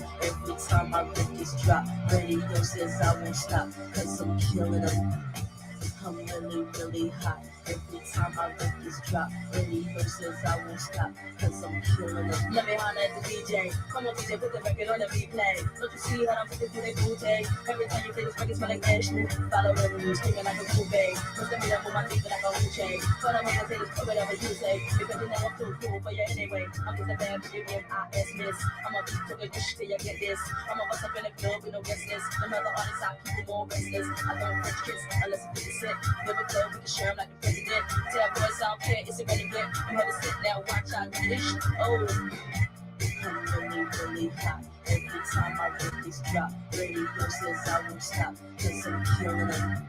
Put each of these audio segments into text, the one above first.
hot. Every time my records drop, radio says I won't stop, cause I'm killing them. I'm really, really hot. Every time my records drop, radio says I won't stop, cause I'm killing them. Let me holler at the DJ. Come on, DJ, put the record on the replay. Don't you see how I'm flipping through the booty? Every time you play this record, smell like Ashley. Follow revenue, screaming like a coupe. Put the meat up on my feet like a hoochie. But I'm gonna say this for whatever you say, because you know I'm too cool for you anyway. I'm just a bad bitch with IS miss. I'm a keep talking this till you get this. I'm a bust up in the club with no restless. Another artist, I keep them all restless. I don't French kiss unless it's 50 cent. Never go with the share, I'm like the president. Tell boys I don't care, it's irrelevant. You had to sit now, watch out, do this shit. Oh, I'm really, really hot. Every time my records drop, radio says I won't stop, cause I'm killing them.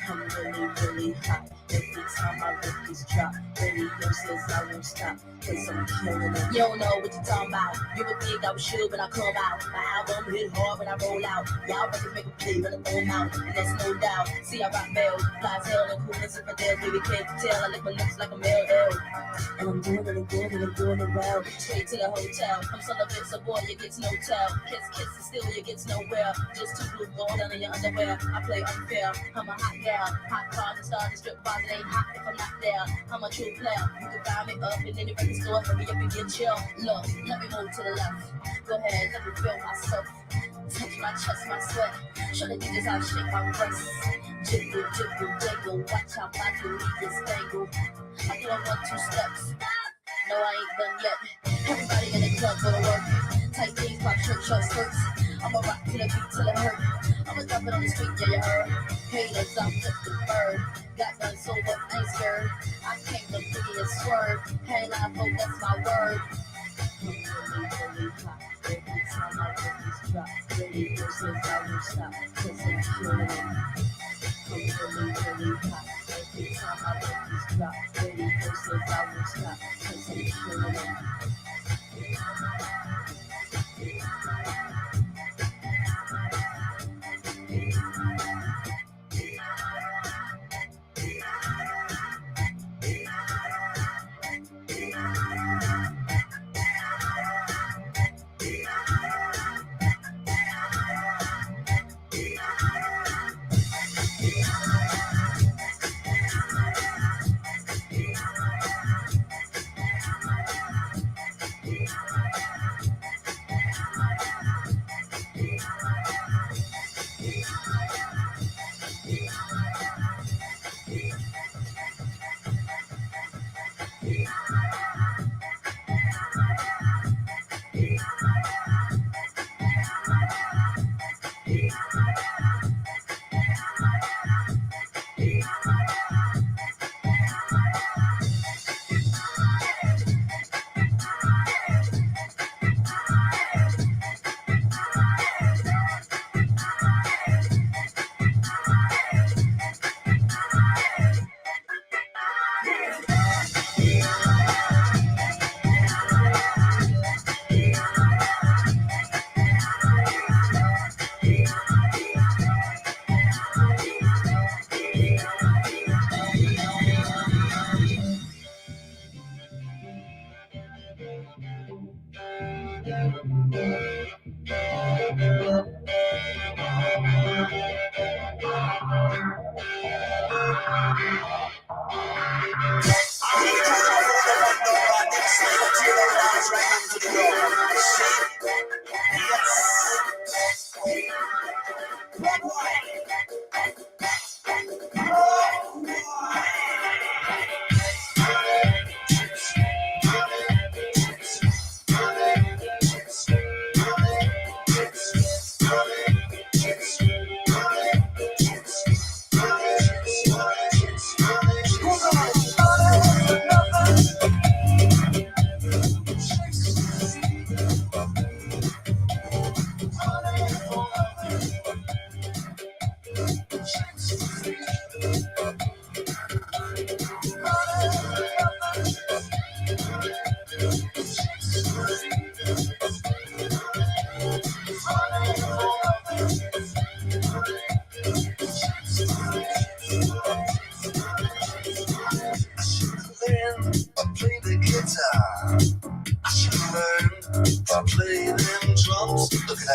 I'm really, really hot. Every time my records drop, radio says I won't stop, cause I'm killing them. You don't know what you're talking about. You would think I was sure when I come out. My album hit hard when I roll out. Y'all records make a play when I throw them out, and that's no doubt. See, I rock bells, fly tail, and coolness and fidels. Baby, can't you tell? I lick my lips like a male L. And I'm doing it again and I'm doing it well. Straight to the hotel. I'm celibate, so boy, you get no tell. Kiss, and still you get nowhere. Just two blue gold under your underwear. I play unfair. I'm a hot gal. Hot cars and stars and strip bars. It ain't hot if I'm not there. I'm a true player. You can buy me up in any record store. Hurry up and get chill. Look, let me move to the left. Go ahead, let me feel myself. Touch my chest, my sweat. Show the niggas how to shake my breasts. Jiggle, jiggle, jiggle. Watch how my booty gets tangled. I do 1-2 steps. No, I ain't done yet. Everybody in the club go to work. Tight jeans, pop shirt, short skirts. I'ma rock to the beat till it hurt. I'ma drop it on the street, yeah, you heard. Haters, I'm just the bird. Got done, so what, ain't scared. I came to boogie and swerve. Hey, live, hope that's my word. I'm really, really hot. Every time my records drop, radio says I won't stop, cause I'm killing them. I'm really, really hot. Every time my records drop, radio says I won't stop, cause I'm killing them.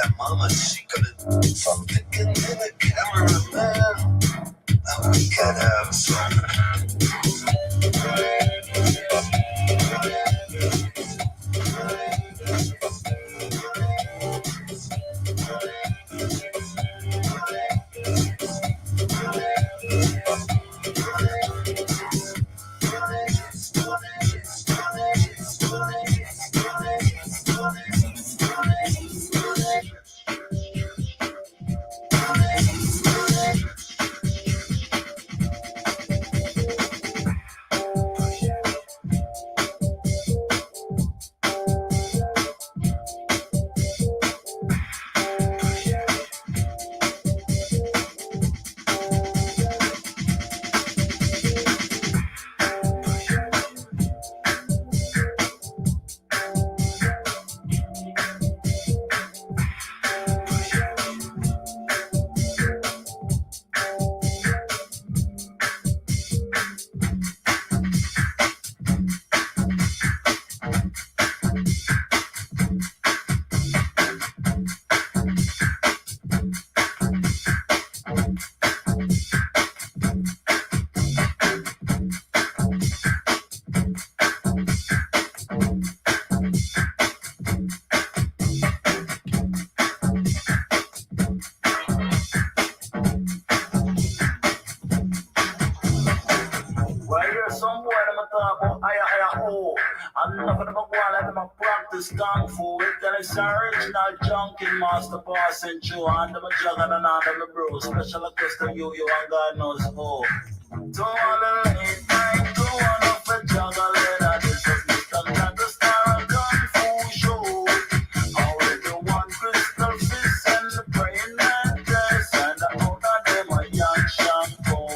that mama, she could something in the camera, man. Now we could have some. Kung Fu, it's an original junkin master passing through. And I'm a jugger and I'm a bro. Special request to you and God knows who. To all the late night, to one of the juggler. This is Mr. Jack, the star of Kung Fu show. Already one crystal fist and the praying mantis. And the owner them a young shampoo.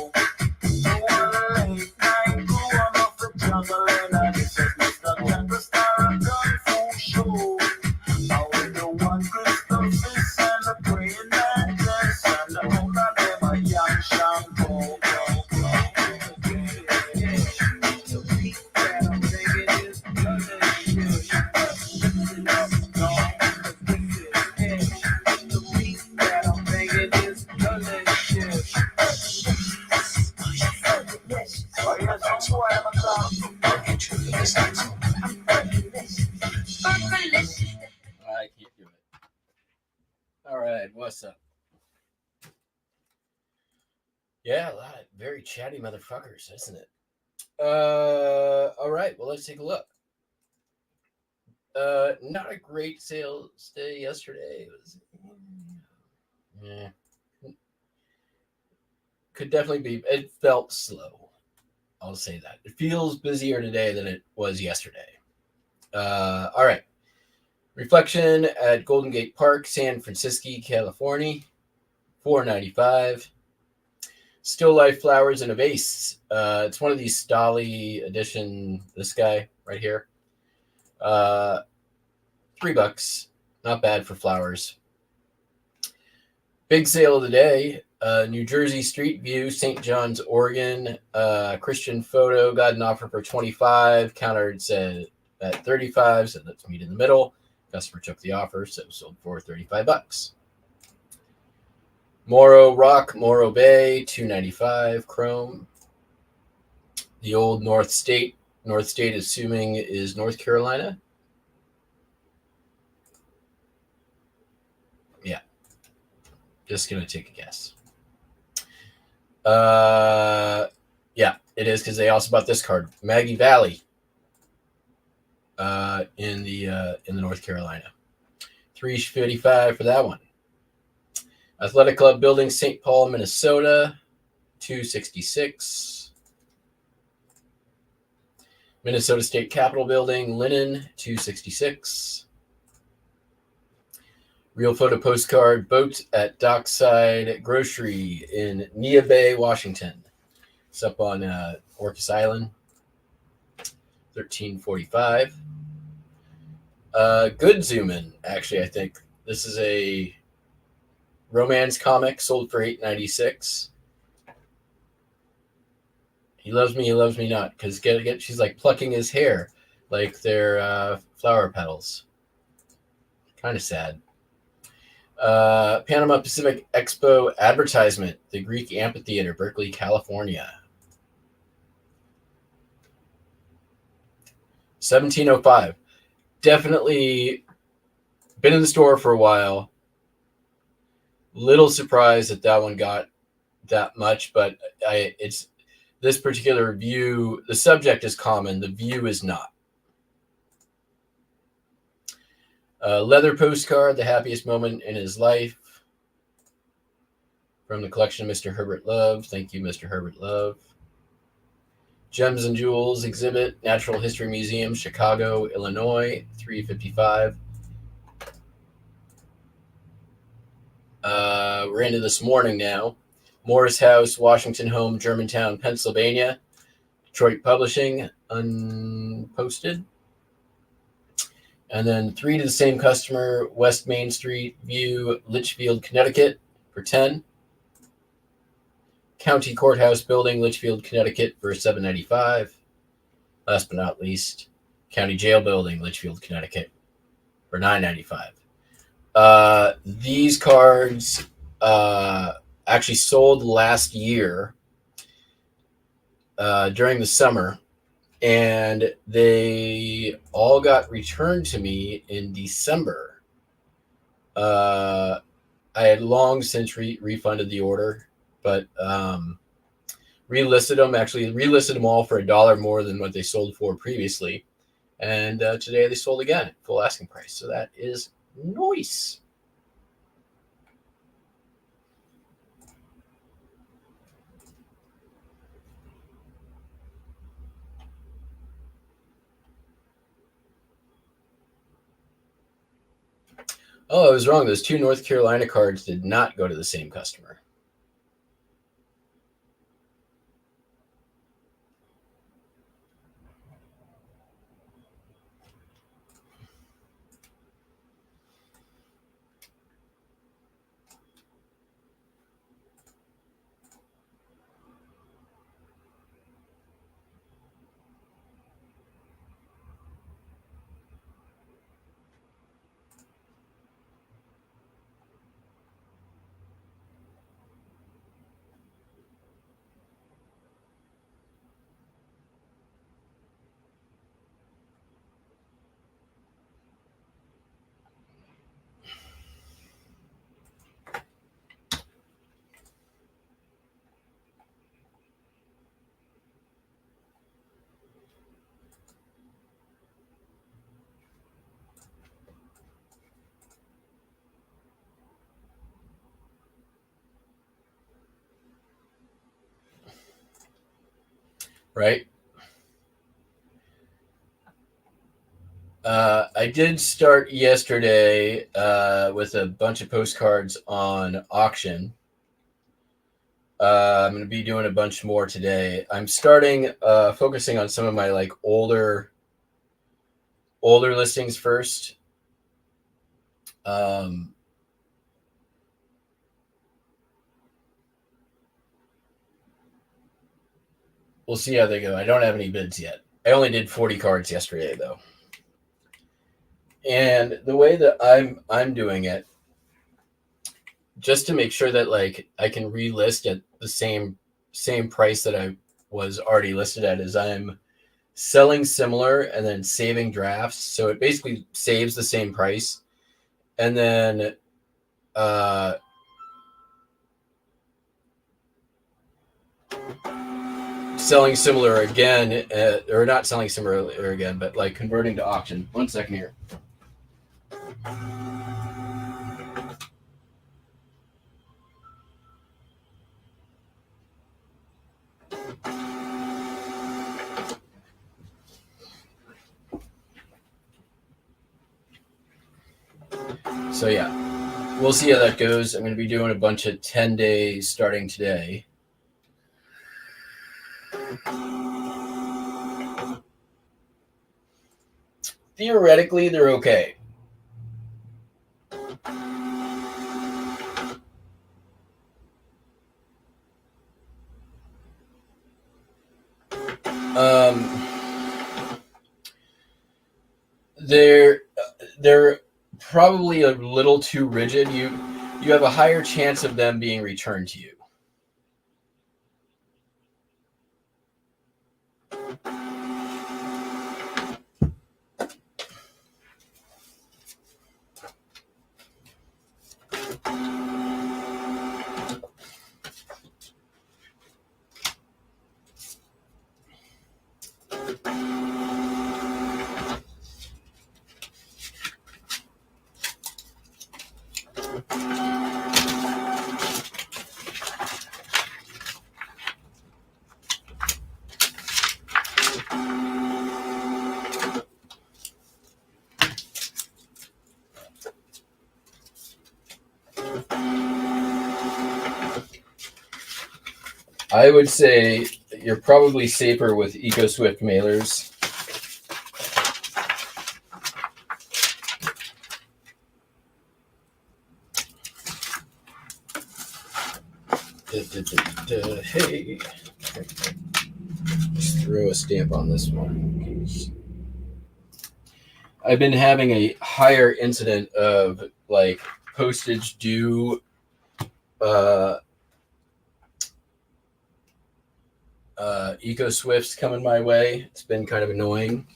To all the late night, to one of the juggler. This is Mr. Jack, the star of Kung Fu show. Already one crystal fist and the praying mantis. And the owner them a young shampoo. I can't do it. All right, what's up? Yeah, a lot of very chatty motherfuckers, isn't it? All right, well, let's take a look. Not a great sales day yesterday. It was, could definitely be. It felt slow. I'll say that. It feels busier today than it was yesterday. All right. Reflection at Golden Gate Park, San Francisco, California, $4.95. Still life flowers in a vase. It's one of these Stolly edition. This guy right here. $3. Not bad for flowers. Big sale of the day. New Jersey Street View, St. John's, Oregon. Christian photo got an offer for $25. Countered said at $35. So let's meet in the middle. Customer took the offer, so it sold for $35. Morro Rock, Morro Bay, $2.95. Chrome. The old North State. North State, assuming, is North Carolina. Yeah. Just gonna take a guess. Yeah, it is because they also bought this card, Maggie Valley. In the North Carolina, $3.55 for that one. Athletic Club Building, St. Paul, Minnesota, $2.66. Minnesota State Capitol Building, Linen, $2.66. Real photo postcard, boat at Dockside Grocery in Nia Bay, Washington. It's up on Orcas Island, $13.45. Good zoom in, actually, I think. This is a romance comic sold for $8.96. He loves me not, because she's like plucking his hair like they're flower petals. Kind of sad. Panama Pacific Expo advertisement, the Greek Amphitheater, Berkeley, California. 1705. Definitely been in the store for a while. Little surprised that one got that much, but it's this particular view. The subject is common. The view is not. Leather postcard, the happiest moment in his life. From the collection of Mr. Herbert Love. Thank you, Mr. Herbert Love. Gems and Jewels exhibit, Natural History Museum, Chicago, Illinois, 355. We're into this morning now. Morris House, Washington Home, Germantown, Pennsylvania. Detroit Publishing, unposted. And then 3 to the same customer, West Main Street View, Litchfield, Connecticut, for 10. County Courthouse Building, Litchfield, Connecticut, for $7.95. Last but not least, County Jail Building, Litchfield, Connecticut, for $9.95. These cards actually sold last year during the summer, and they all got returned to me in December. I had long since refunded the order, but relisted them all for $1 more than what they sold for previously. And today they sold again at full asking price. So that is nice. Oh, I was wrong. Those 2 North Carolina cards did not go to the same customer. Right? I did start yesterday with a bunch of postcards on auction. I'm going to be doing a bunch more today. I'm starting focusing on some of my like older listings first. We'll see how they go. I don't have any bids yet. I only did 40 cards yesterday though. And the way that I'm doing it, just to make sure that like I can relist at the same price that I was already listed at, is I'm selling similar and then saving drafts. So it basically saves the same price, and then selling similar again, or not selling similar again, but like converting to auction. 1 second here. So yeah, we'll see how that goes. I'm going to be doing a bunch of 10 days starting today. Theoretically, they're okay. They're probably a little too rigid. you have a higher chance of them being returned to you. I would say you're probably safer with EcoSwift mailers. Hey, just throw a stamp on this one. I've been having a higher incident of like postage due EcoSwifts coming my way. It's been kind of annoying.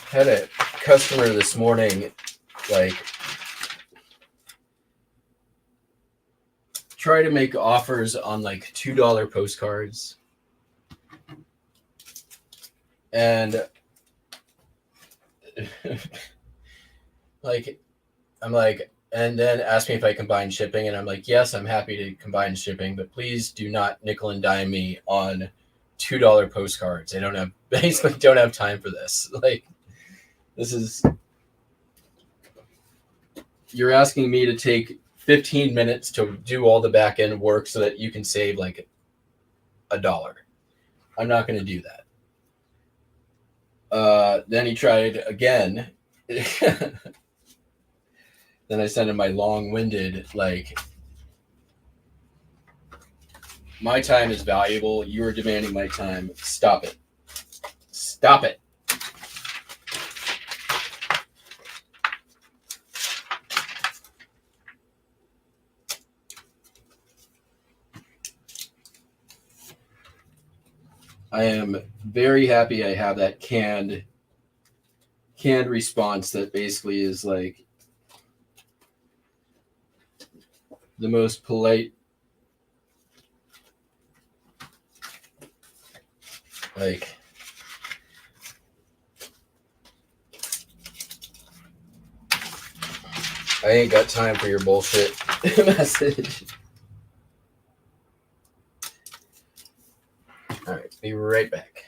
Had a customer this morning, like, try to make offers on like $2 postcards. And like, I'm like, and then ask me if I combine shipping. And I'm like, yes, I'm happy to combine shipping, but please do not nickel and dime me on $2 postcards. I basically don't have time for this. Like, you're asking me to take 15 minutes to do all the back end work so that you can save like $1. I'm not going to do that. Then he tried again. Then I sent him my long-winded, like, my time is valuable. You are demanding my time. Stop it. Stop it. I am very happy I have that canned response that basically is like the most polite, like, I ain't got time for your bullshit message. All right, be right back.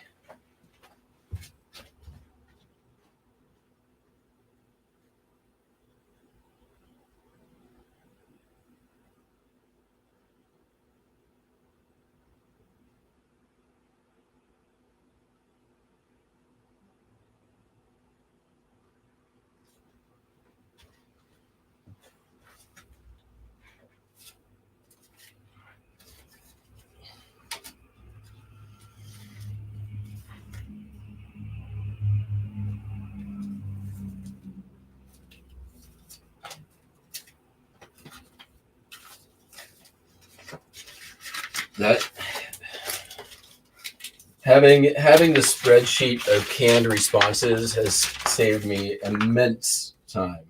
Having the spreadsheet of canned responses has saved me immense time.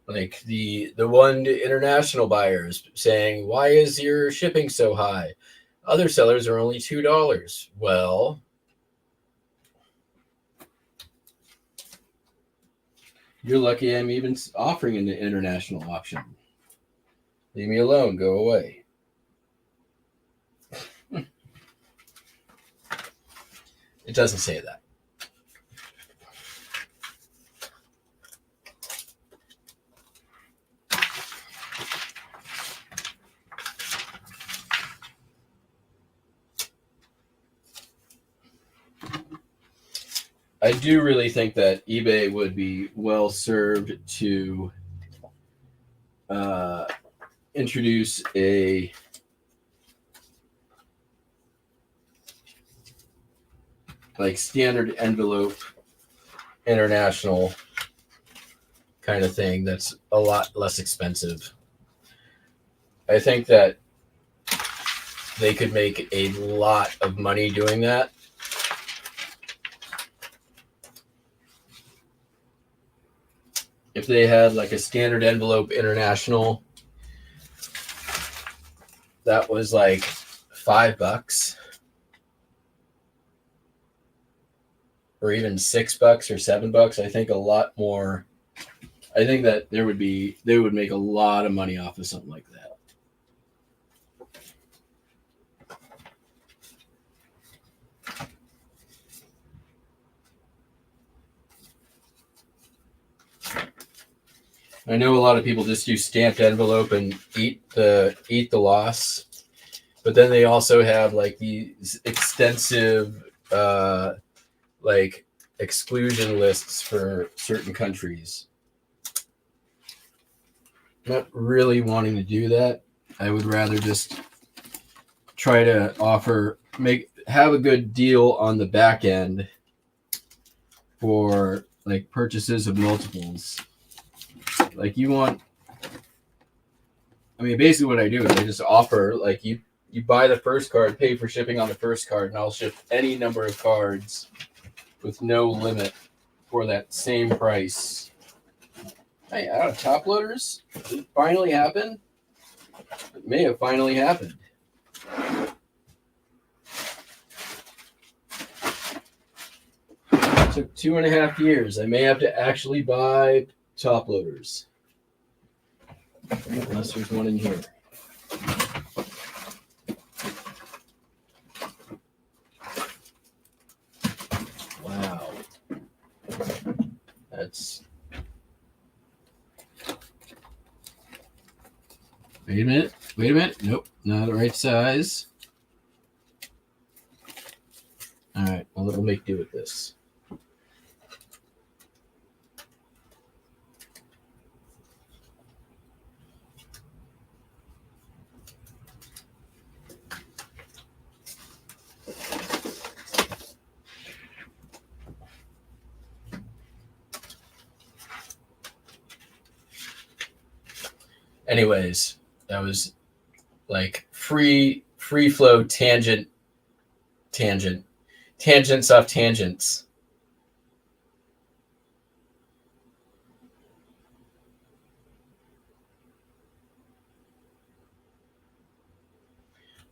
Like the one to international buyers saying, "Why is your shipping so high? Other sellers are only $2." Well, you're lucky I'm even offering an international option. Leave me alone. Go away. It doesn't say that. I do really think that eBay would be well served to introduce a like standard envelope international kind of thing that's a lot less expensive. I think that they could make a lot of money doing that. If they had like a standard envelope international that was like $5 or even $6 or $7, I think a lot more. I think that they would make a lot of money off of something like that. I know a lot of people just use stamped envelope and eat the loss, but then they also have like these extensive like exclusion lists for certain countries. Not really wanting to do that. I would rather just try to have a good deal on the back end for like purchases of multiples. Like basically what I do is I just offer, like, you buy the first card, pay for shipping on the first card, and I'll ship any number of cards with no limit for that same price. Hey, out of top loaders? Did it finally happen? It may have finally happened. It took 2.5 years. I may have to actually buy top loaders. Unless there's one in here. Wow. That's... Wait a minute. Nope, not the right size. All right, well, it'll make do with this. Anyways, that was like free flow tangents off tangents.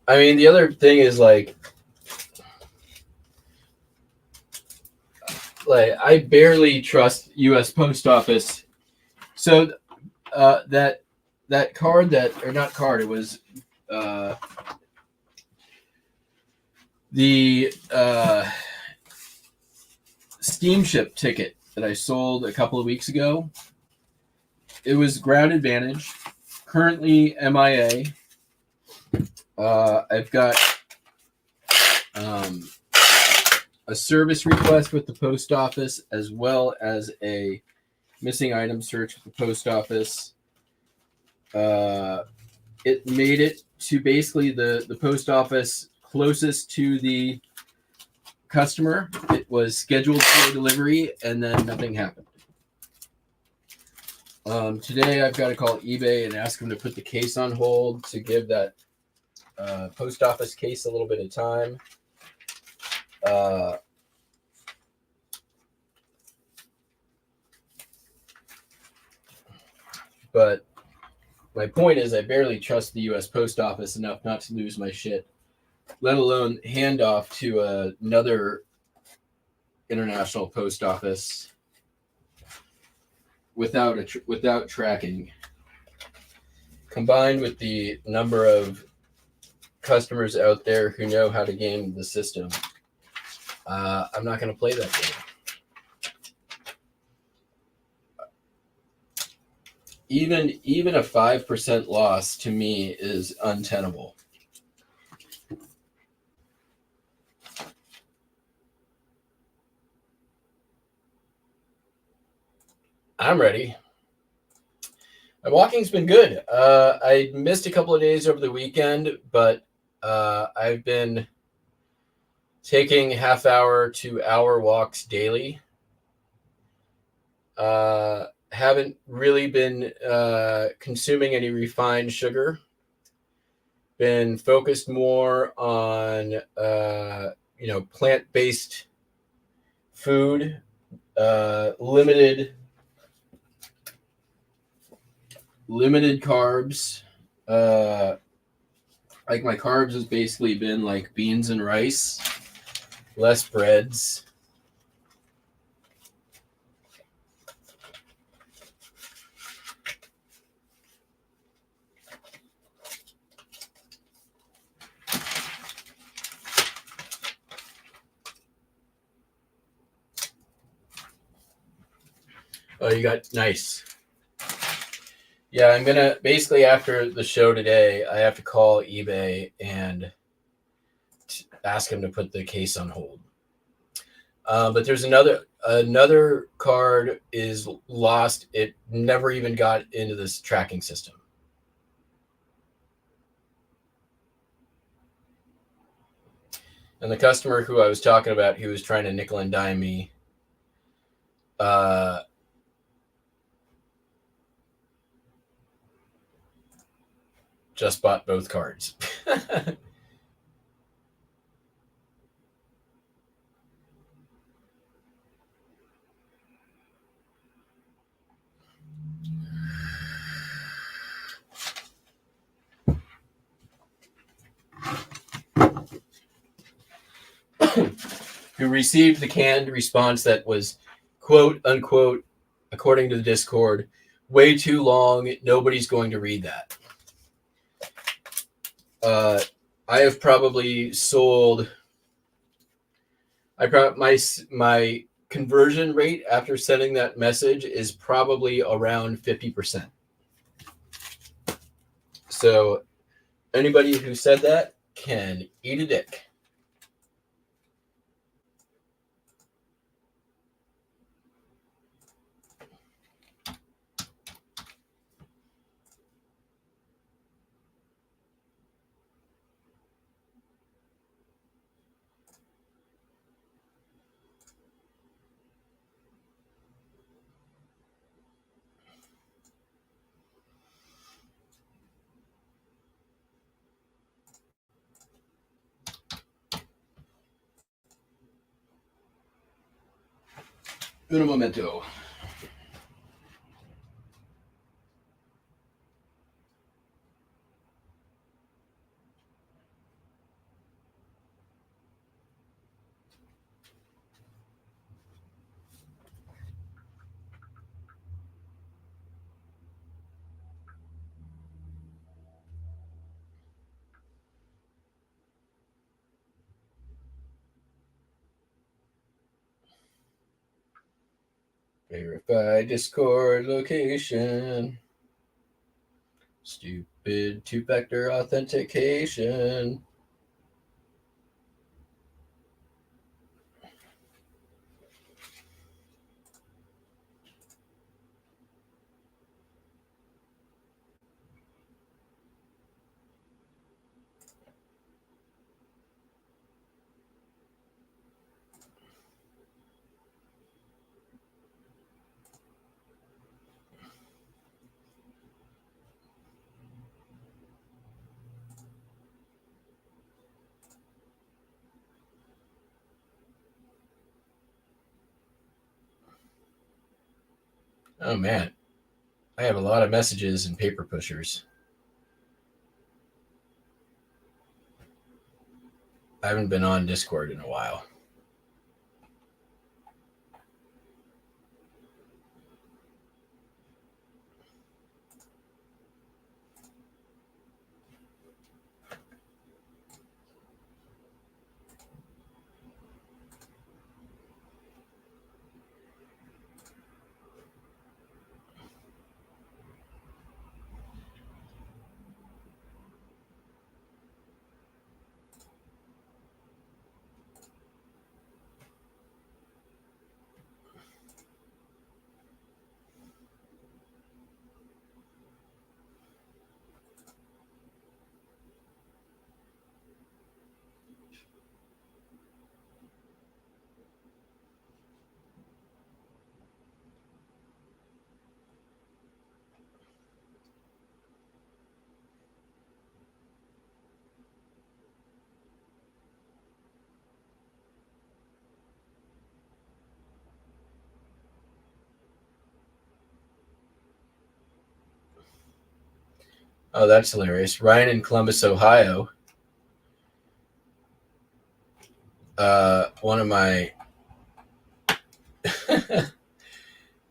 I mean, the other thing is like I barely trust U.S. Post Office. So that card it was the steamship ticket that I sold a couple of weeks ago. It was Ground Advantage, currently MIA. I've got a service request with the post office, as well as a missing item search with the post office. It made it to basically the post office closest to the customer. It was scheduled for delivery, and then nothing happened. Today I've got to call eBay and ask them to put the case on hold to give that post office case a little bit of time. But my point is I barely trust the U.S. Post Office enough not to lose my shit, let alone hand off to another international post office without tracking. Combined with the number of customers out there who know how to game the system, I'm not going to play that game. Even a 5% loss to me is untenable. I'm ready. My walking's been good. I missed a couple of days over the weekend, but I've been taking half-hour to hour walks daily. Haven't really been consuming any refined sugar. Been focused more on plant-based food, limited carbs. Like my carbs has basically been like beans and rice, less breads. Oh, you got nice. Yeah, I'm gonna basically after the show today, I have to call eBay and ask them to put the case on hold. But there's another card is lost. It never even got into this tracking system. And the customer who I was talking about, who was trying to nickel and dime me, just bought both cards. Who received the canned response that was, quote unquote, according to the Discord, way too long. Nobody's going to read that. I have probably sold. My conversion rate after sending that message is probably around 50%. So anybody who said that can eat a dick. Un momento. Verify Discord location. Stupid two-factor authentication. Oh man, I have a lot of messages and paper pushers. I haven't been on Discord in a while. Oh, that's hilarious. Ryan in Columbus, Ohio. One of my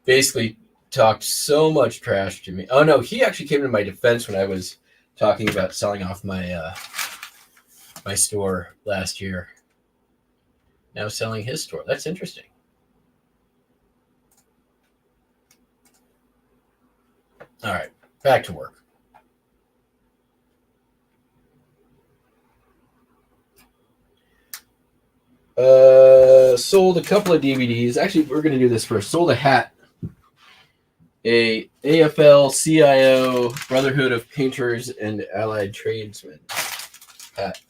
basically talked so much trash to me. Oh no, he actually came to my defense when I was talking about selling off my my store last year. Now selling his store. That's interesting. All right, back to work. Sold a couple of DVDs. Actually, we're going to do this first. Sold a hat. A AFL-CIO Brotherhood of Painters and Allied Tradesmen hat.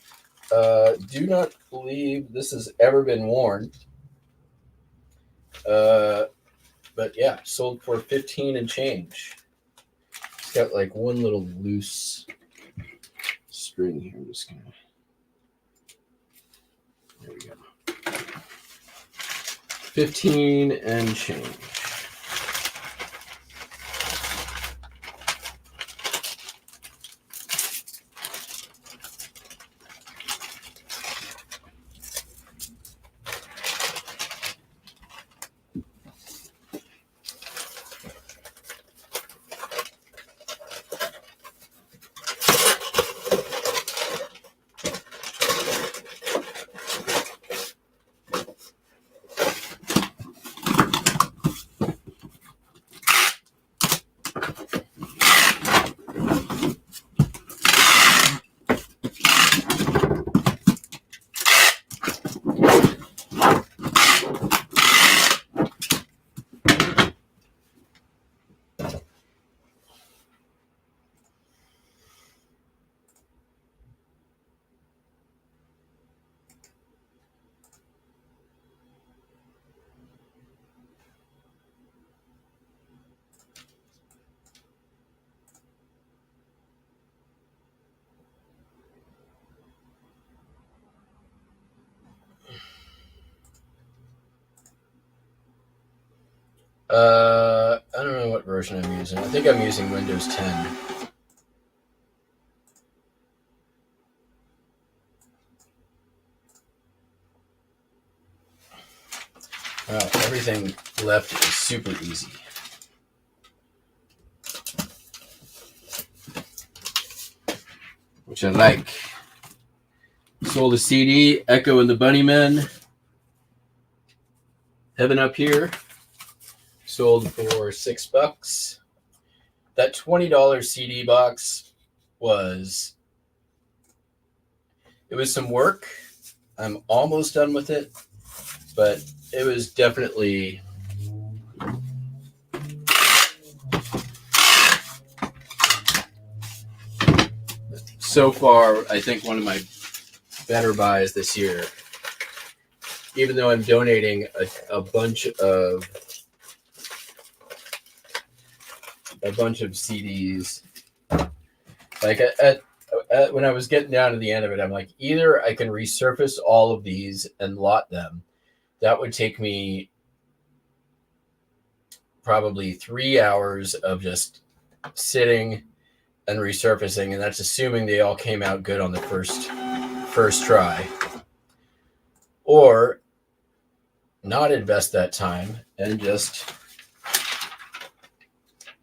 Do not believe this has ever been worn. But yeah, sold for 15 and change. It's got like one little loose string here. I'm just gonna. There we go. 15 and change. I don't know what version I'm using. I think I'm using Windows 10. Wow, everything left is super easy. Which I like. Sold a CD, Echo and the Bunnymen. Heaven Up Here. Sold for $6. That $20 CD box was some work. I'm almost done with it, but it was definitely so far, I think one of my better buys this year. Even though I'm donating a bunch of CDs, like when I was getting down to the end of it, I'm like, either I can resurface all of these and lot them. That would take me probably 3 hours of just sitting and resurfacing, and that's assuming they all came out good on the first try. Or not invest that time and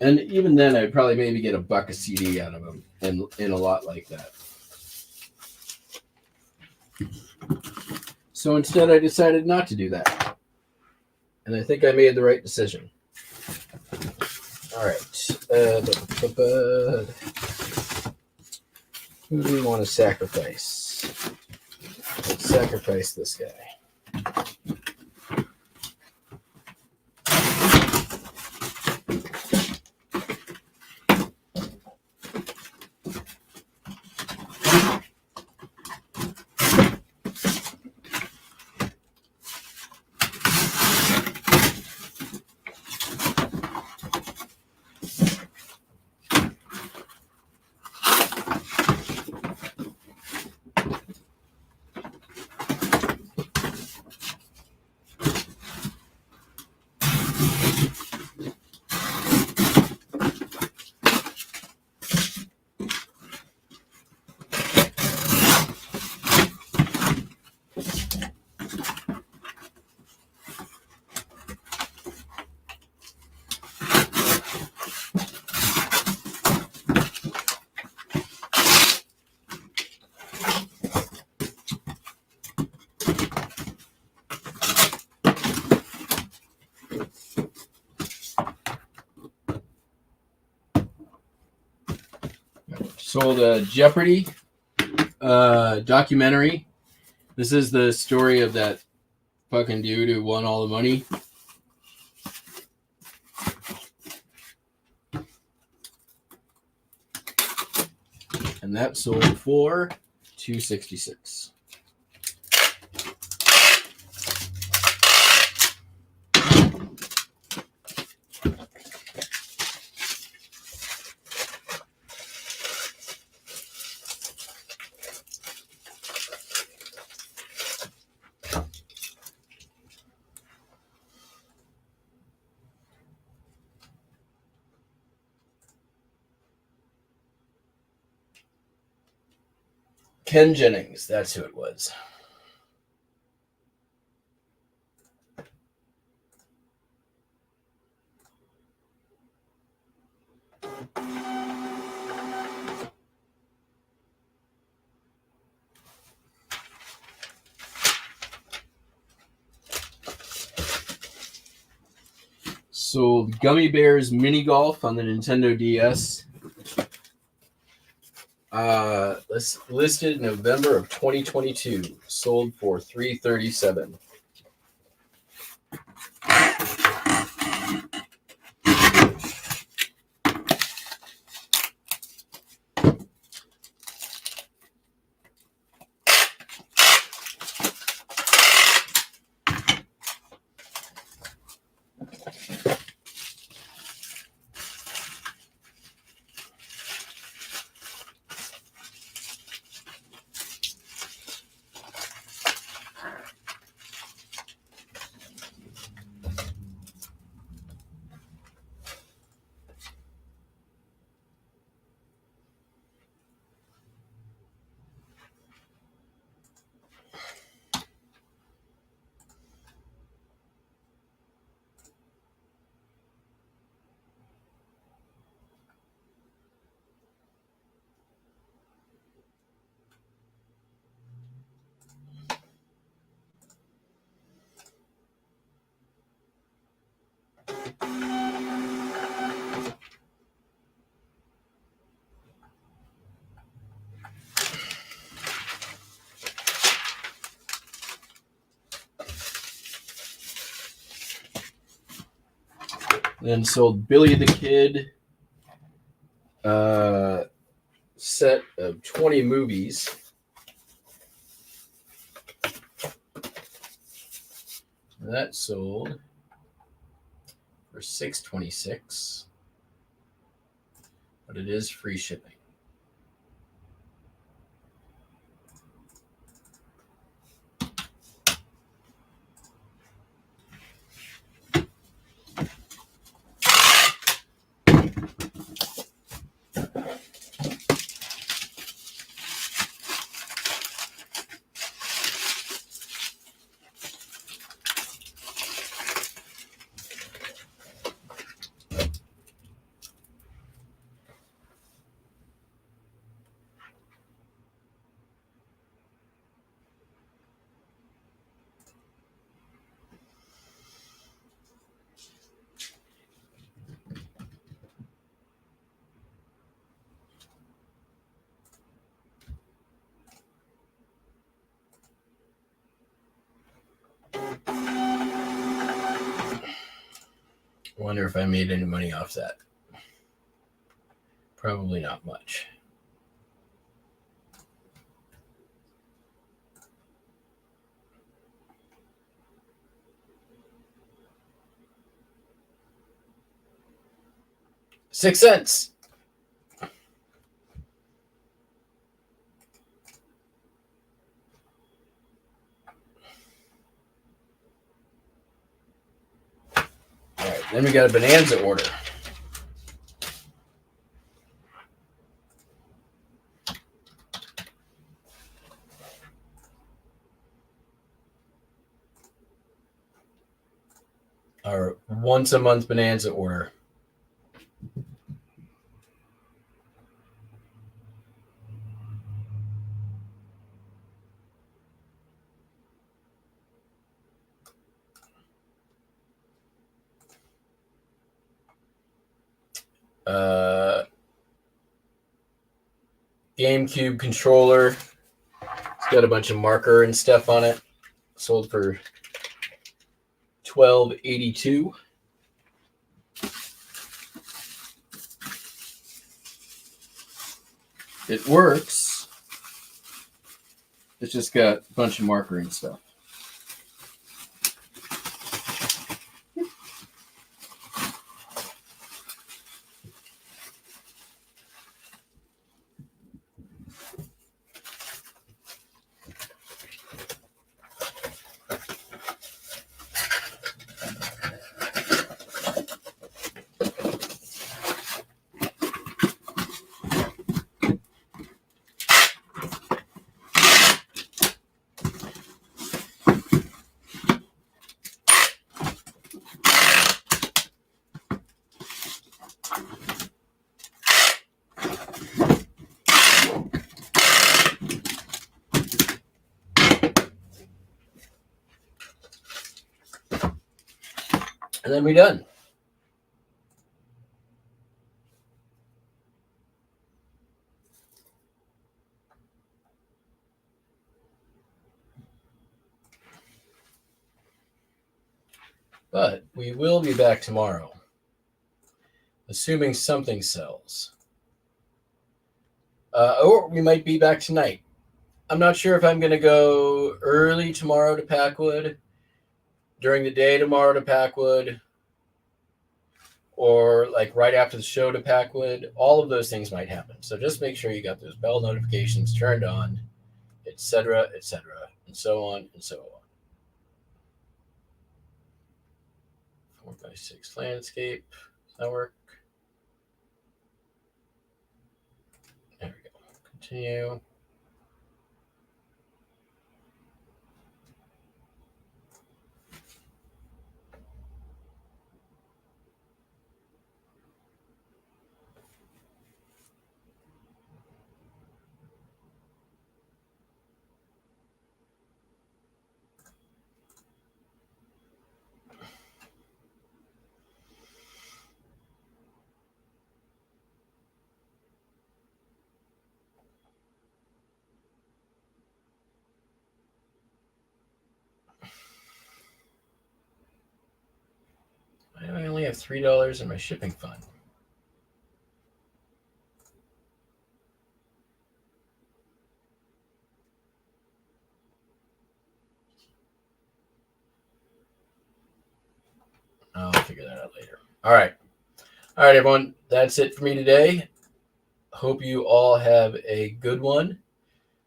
even then I'd probably maybe get $1 a CD out of them and a lot like that. So instead I decided not to do that. And I think I made the right decision. All right. Who do we want to sacrifice? Let's sacrifice this guy. Sold a Jeopardy documentary. This is the story of that fucking dude who won all the money. And that sold for $266. Ken Jennings, that's who it was. Sold Gummy Bears Mini Golf on the Nintendo DS. Listed November of 2022. Sold for $337. Then sold Billy the Kid set of 20 movies. That sold for $626, but it is free shipping. I wonder if I made any money off that. Probably not much. $0.06. All right, then we got a Bonanza order. Our once a month Bonanza order. GameCube controller. It's got a bunch of marker and stuff on it. Sold for $12.82. It works. It's just got a bunch of marker and stuff. And then we're done. But we will be back tomorrow, assuming something sells. Or we might be back tonight. I'm not sure if I'm going to go early tomorrow to Packwood, during the day tomorrow to Packwood, or like right after the show to Packwood. All of those things might happen. So just make sure you got those bell notifications turned on, etc., and so on and so on. 4x6 landscape. Does that work? There we go. Continue. I only have $3 in my shipping fund. I'll figure that out later. All right, everyone. That's it for me today. Hope you all have a good one.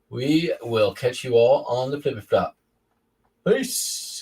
We will catch you all on the flip flop. Peace.